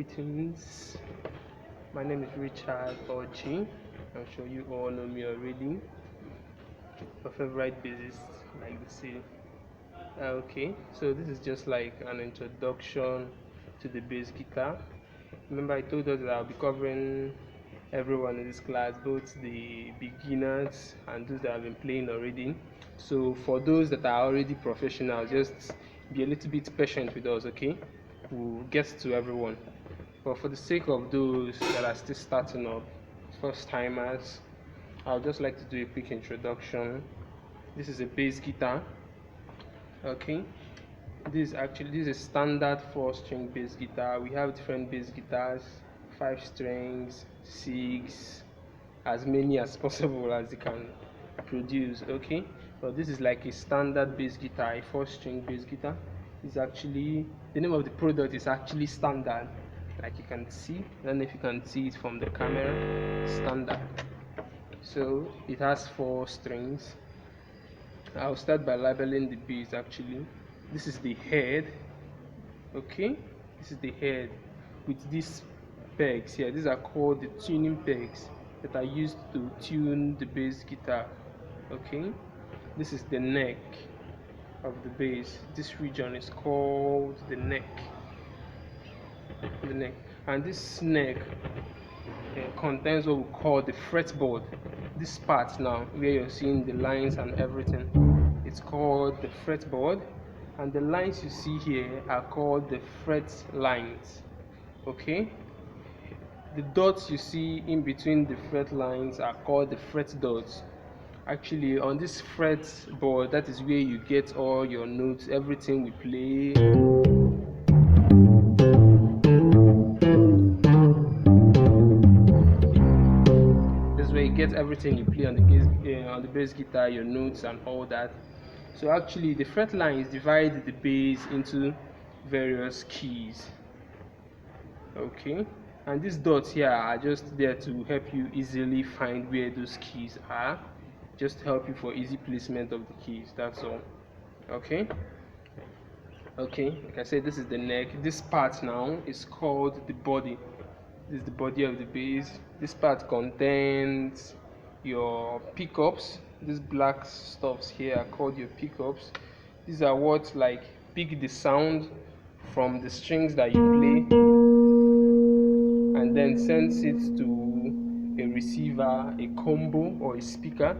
Greetings. My name is Richard Ochi. I'm sure you all know me already. My favorite bassist, like they say. Okay, so this is just like an introduction to the bass guitar. Remember, I told us that I'll be covering everyone in this class, both the beginners and those that have been playing already. So for those that are already professional, just be a little bit patient with us, okay? We'll get to everyone. But for the sake of those that are still starting up, first timers, I would just like to do a quick introduction. This is a bass guitar. Okay, this is a standard 4-string bass guitar. We have different bass guitars, 5 strings, 6, as many as possible as they can produce. Okay, but this is like a standard bass guitar, a 4-string bass guitar. It's actually, the name of the product is actually standard, like you can see. I don't know if you can see it from the camera. Standard. So it has 4 strings. I'll start by labeling the bass. Actually, this is the head. Okay, this is the head with these pegs here. These are called the tuning pegs that are used to tune the bass guitar. Okay, this is the neck of the bass. This region is called the neck. And this neck contains what we call the fretboard. This part now where you're seeing the lines and everything, it's called the fretboard, and the lines you see here are called the fret lines. Okay, the dots you see in between the fret lines are called the fret dots. Actually, on this fretboard, that is where you get all your notes, everything we play. Where you get everything you play on the bass guitar, your notes and all that. So actually, the fret lines divide the bass into various keys. Okay, and these dots here are just there to help you easily find where those keys are, just to help you for easy placement of the keys. That's all. Okay, like I said, this is the neck. This part now is called the body. This is the body of the bass. This part contains your pickups. These black stuffs here are called your pickups. These are what like pick the sound from the strings that you play and then sends it to a receiver, a combo or a speaker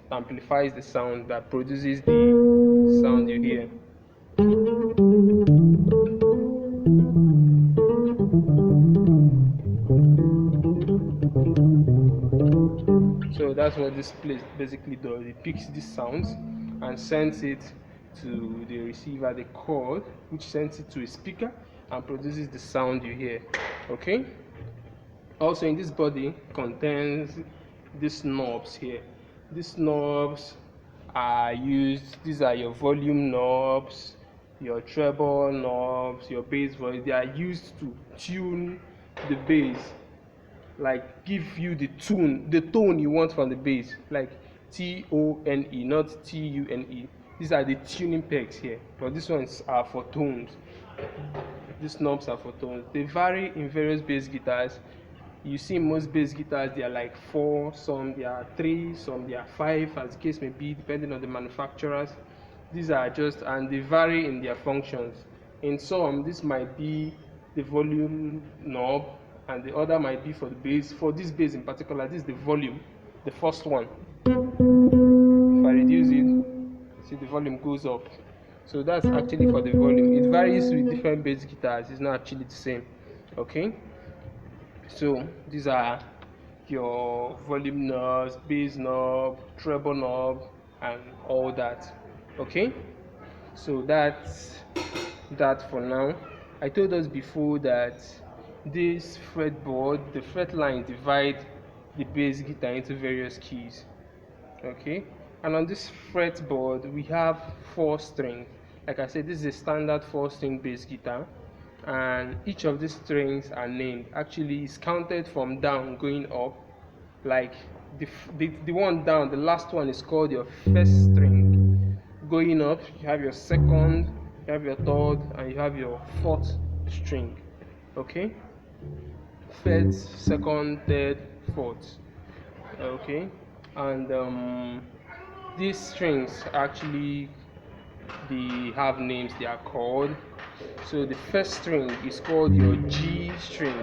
that amplifies the sound, that produces the sound you hear. So that's what this place basically does. It picks these sounds and sends it to the receiver, the cord, which sends it to a speaker and produces the sound you hear. Okay, also in this body contains these knobs here. These knobs are used, these are your volume knobs, your treble knobs, your bass voice. They are used to tune the bass, like give you the tone you want from the bass, like tone, not tune. These are the tuning pegs here, but these ones are for tones. These knobs are for tones. They vary in various bass guitars. You see most bass guitars, they are like 4, some they are 3, some they are 5, as the case may be, depending on the manufacturers. These are just, and they vary in their functions. In some, this might be the volume knob, and the other might be for the bass. For this bass in particular, this is the volume, the first one. If I reduce it, see the volume goes up. So that's actually for the volume. It varies with different bass guitars. It's not actually the same. Okay, so these are your volume knobs, bass knob, treble knob, and all that. Okay, so that's that for now. I told us before that this fretboard, the fret line divide the bass guitar into various keys. Okay, and on this fretboard we have 4 strings. Like I said, this is a standard 4-string bass guitar, and each of these strings are named. Actually, it's counted from down going up. Like the one down, the last one is called your first string. Going up, you have your second, you have your third, and you have your 4th string. Okay, first, second, third, fourth. Okay, and these strings actually, they have names, they are called. So the first string is called your G string,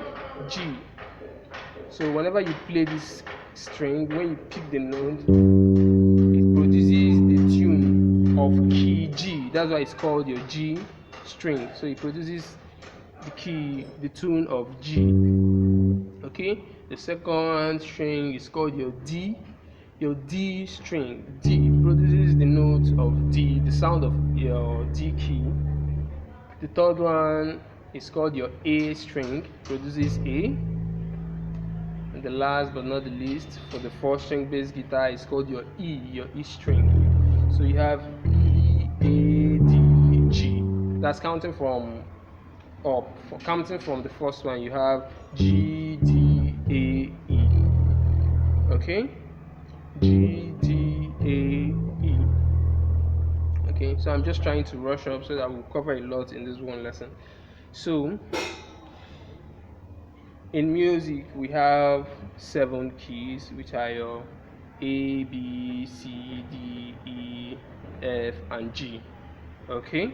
G. So whenever you play this string, when you pick the note, it produces the tune of key G. That's why it's called your G string. So it produces the tune of G. Okay, the second string is called your D. Your D string, D produces the note of D, the sound of your D key. The third one is called your A string, produces A. And the last but not the least, for the 4-string bass guitar, is called your E string. So you have E, A, D, G. That's counting from up. For counting from the first one, you have G, D, A, E. Okay? G, D, A, E. Okay, so I'm just trying to rush up so that we'll cover a lot in this one lesson. So in music, we have 7 keys, which are your A, B, C, D, E, F, and G. Okay,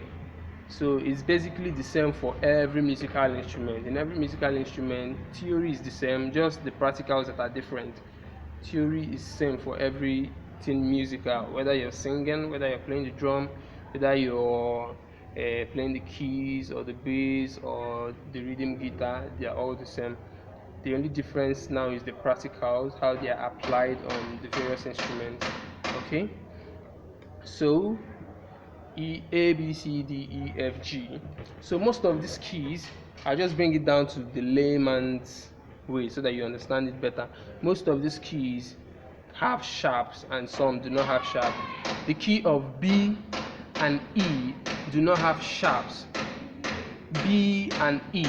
so it's basically the same for every musical instrument. In every musical instrument, theory is the same, just the practicals that are different. Theory is same for everything musical, whether you're singing, whether you're playing the drum, whether you're playing the keys or the bass or the rhythm guitar. They are all the same. The only difference now is the practicals, how they are applied on the various instruments. Okay, so A, B, C, D, E, F, G. So most of these keys, I'll just bring it down to the layman's way so that you understand it better. Most of these keys have sharps and some do not have sharp. The key of B and E do not have sharps. B and E.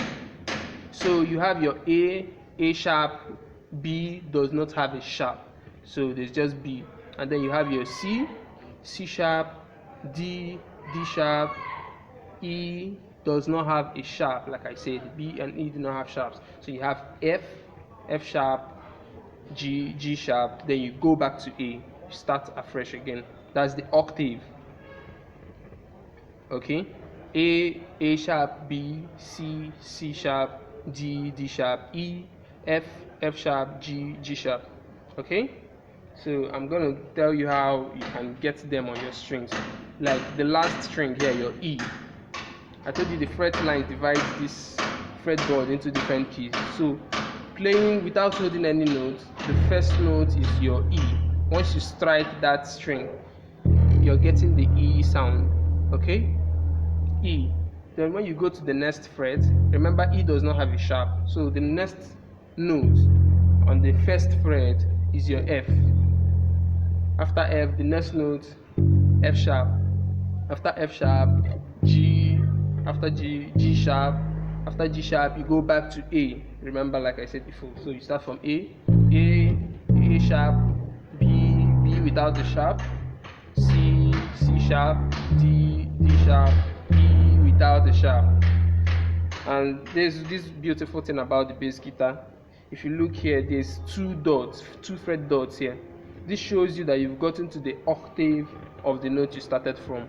So you have your A sharp, B does not have a sharp. So there's just B. And then you have your C sharp, D sharp, E does not have a sharp. Like I said, B and E do not have sharps. So you have F sharp, G sharp, then you go back to A, you start afresh again. That's the octave. Okay, A sharp, B, C sharp, D sharp, E, F sharp, G sharp. Okay, so I'm gonna tell you how you can get them on your strings. Like the last string here, your E. I told you the fret line divides this fretboard into different keys. So playing without holding any notes, the first note is your E. Once you strike that string, you're getting the E sound. Okay, E. Then when you go to the next fret, remember E does not have a sharp, so the next note on the first fret is your F. After F, the next note, F sharp. After F sharp, G. After G sharp. After G sharp, you go back to A. Remember, like I said before, so you start from A sharp, B without the sharp, C sharp, D sharp, E without the sharp. And there's this beautiful thing about the bass guitar. If you look here, there's 2 fret dots here. This shows you that you've gotten to the octave of the note you started from.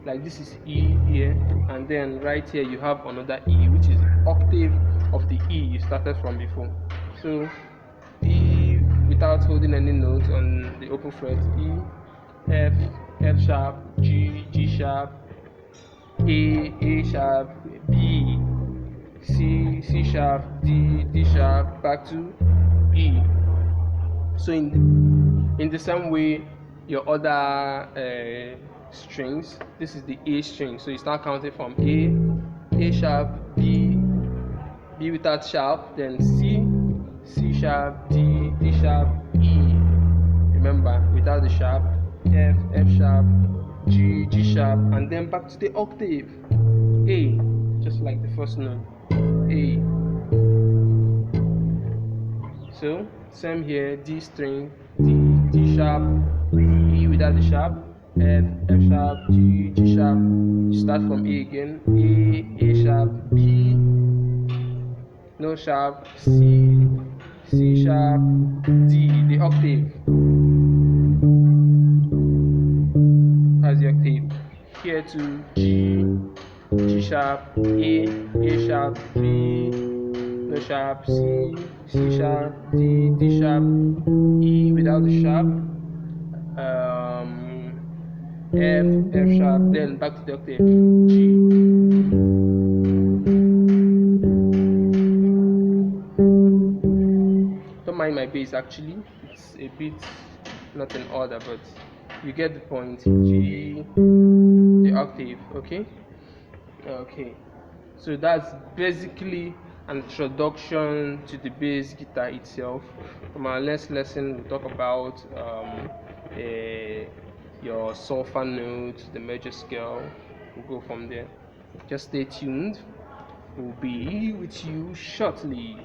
Like this is E here, and then right here you have another E, which is the octave of the E you started from before. So E without holding any note on the open fret, E, F sharp, G sharp, A sharp, B, C sharp, D sharp, back to E. So in the same way, your other strings, this is the A string, so you start counting from A sharp, B without sharp, then C sharp, D sharp, E. Remember, without the sharp, F sharp, G sharp, and then back to the octave, A, just like the first note, A. So same here, D string, D sharp, E without the sharp, F sharp, G sharp. You start from A again, A sharp, B no sharp, C, C sharp, D, the octave. As the octave. Here to G, G sharp, A sharp, B, no sharp, C, C sharp, D, D sharp, E without the sharp, F, F sharp, then back to the octave, G. Don't mind my bass actually, it's a bit not in order, but you get the point. G, the octave, okay? Okay, so that's basically an introduction to the bass guitar itself. From our next lesson, we'll talk about your solfa notes, the major scale. We'll go from there. Just stay tuned. We'll be with you shortly.